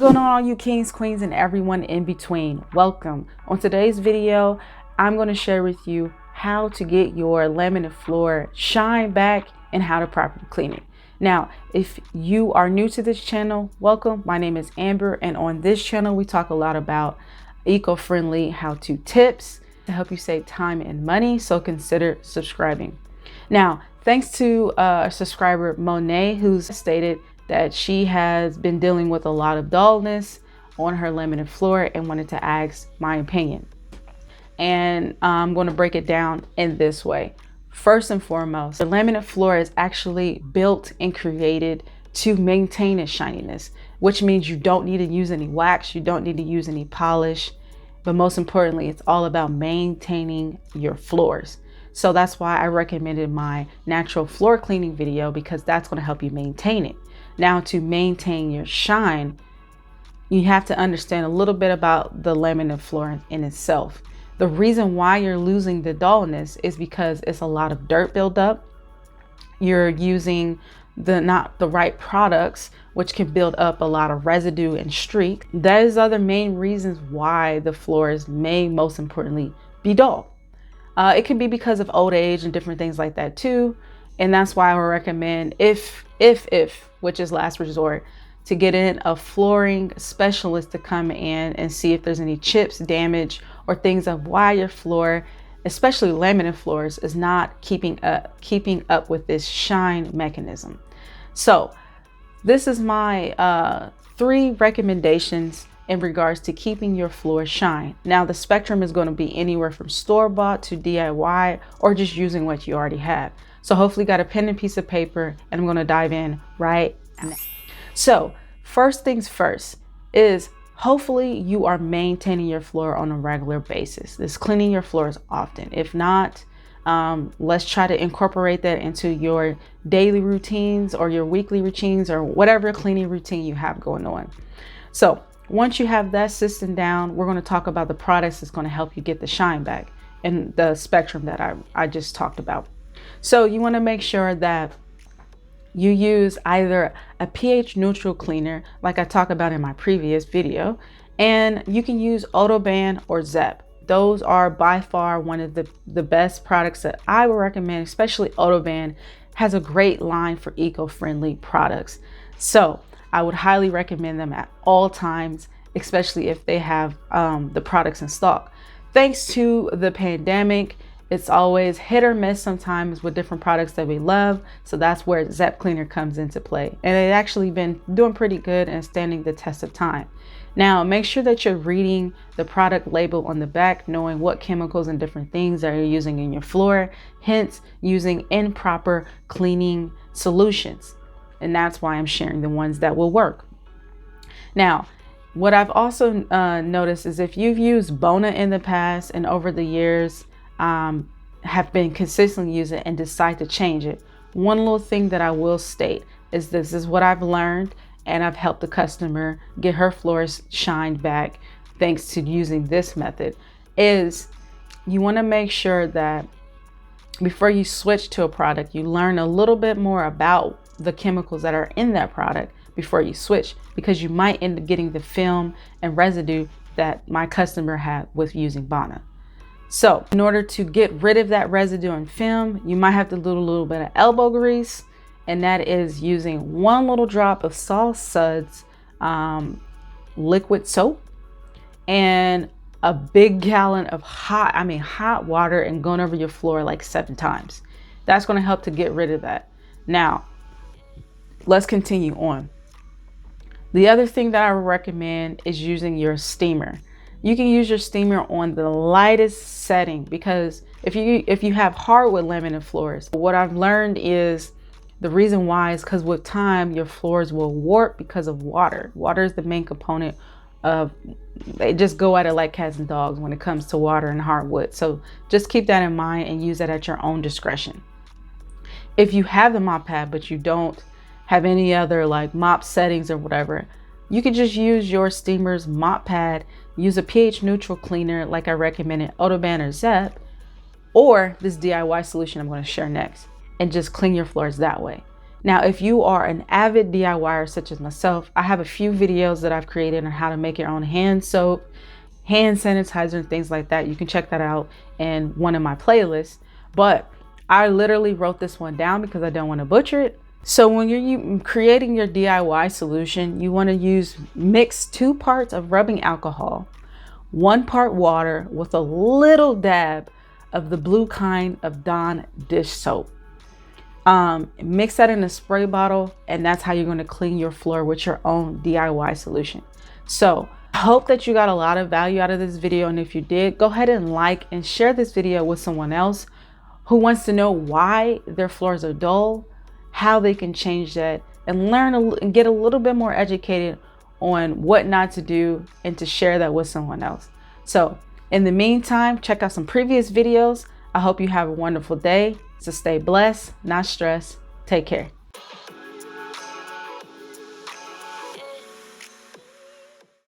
What's going on, all you kings, queens, and everyone in between? Welcome. On today's video, I'm going to share with you how to get your laminate floor shine back and how to properly clean it. Now, if you are new to this channel, welcome. My name is Amber, and on this channel, we talk a lot about eco-friendly how-to tips to help you save time and money, so consider subscribing. Now, thanks to a subscriber, Monet, who's stated that she has been dealing with a lot of dullness on her laminate floor and wanted to ask my opinion. And I'm going to break it down in this way. First and foremost, the laminate floor is actually built and created to maintain its shininess, which means you don't need to use any wax, you don't need to use any polish, but most importantly, it's all about maintaining your floors. So that's why I recommended my natural floor cleaning video, because that's going to help you maintain it. Now, to maintain your shine, you have to understand a little bit about the laminate floor in itself. The reason why you're losing the dullness is because it's a lot of dirt buildup. You're using not the right products, which can build up a lot of residue and streak. Those are the main reasons why the floors may, most importantly, be dull. It could be because of old age and different things like that too. And that's why I would recommend, if, which is last resort, to get in a flooring specialist to come in and see if there's any chips, damage, or things of why your floor, especially laminate floors, is not keeping up with this shine mechanism. So this is my 3 recommendations in regards to keeping your floor shine. Now, the spectrum is going to be anywhere from store-bought to DIY, or just using what you already have. So hopefully you got a pen and piece of paper, and I'm going to dive in right now. So first things first is, hopefully you are maintaining your floor on a regular basis. This cleaning your floors often. If not, let's try to incorporate that into your daily routines or your weekly routines or whatever cleaning routine you have going on. So once you have that system down, we're going to talk about the products that's going to help you get the shine back in the spectrum that I just talked about. So you want to make sure that you use either a pH neutral cleaner, like I talked about in my previous video, and you can use Autoban or Zep. Those are by far one of the best products that I would recommend, especially Autoban has a great line for eco-friendly products. So I would highly recommend them at all times, especially if they have the products in stock. Thanks to the pandemic, it's always hit or miss sometimes with different products that we love. So that's where Zep Cleaner comes into play. And it's actually been doing pretty good and standing the test of time. Now, make sure that you're reading the product label on the back, knowing what chemicals and different things that you're using in your floor, hence using improper cleaning solutions. And that's why I'm sharing the ones that will work. Now, what I've also noticed is if you've used Bona in the past and over the years have been consistently using it and decide to change it, one little thing that I will state is this is what I've learned, and I've helped the customer get her floors shined back thanks to using this method, is you want to make sure that before you switch to a product, you learn a little bit more about the chemicals that are in that product before you switch, because you might end up getting the film and residue that my customer had with using Bona. So in order to get rid of that residue and film, you might have to do a little bit of elbow grease, and that is using 1 little drop of Salt Suds liquid soap and a big gallon of hot water, and going over your floor like 7 times. That's going to help to get rid of that. Now, let's continue on. The other thing that I would recommend is using your steamer. You can use your steamer on the lightest setting, because if you have hardwood laminate floors, what I've learned is the reason why is because with time your floors will warp because of water. Water is the main component of, they just go at it like cats and dogs when it comes to water and hardwood. So just keep that in mind and use that at your own discretion. If you have the mop pad but you don't have any other like mop settings or whatever, you could just use your steamer's mop pad, use a pH neutral cleaner like I recommended, Autoban or Zep, or this DIY solution I'm going to share next, and just clean your floors that way. Now, if you are an avid DIYer such as myself, I have a few videos that I've created on how to make your own hand soap, hand sanitizer, and things like that. You can check that out in one of my playlists. But I literally wrote this one down because I don't want to butcher it. So when you're creating your DIY solution, you want to mix 2 parts of rubbing alcohol, 1 part water with a little dab of the blue kind of Dawn dish soap. Mix that in a spray bottle, and that's how you're going to clean your floor with your own DIY solution. So I hope that you got a lot of value out of this video, and if you did, go ahead and like and share this video with someone else who wants to know why their floors are dull, how they can change that, and learn and get a little bit more educated on what not to do, and to share that with someone else. So in the meantime, check out some previous videos. I hope you have a wonderful day. So stay blessed, not stressed. Take care.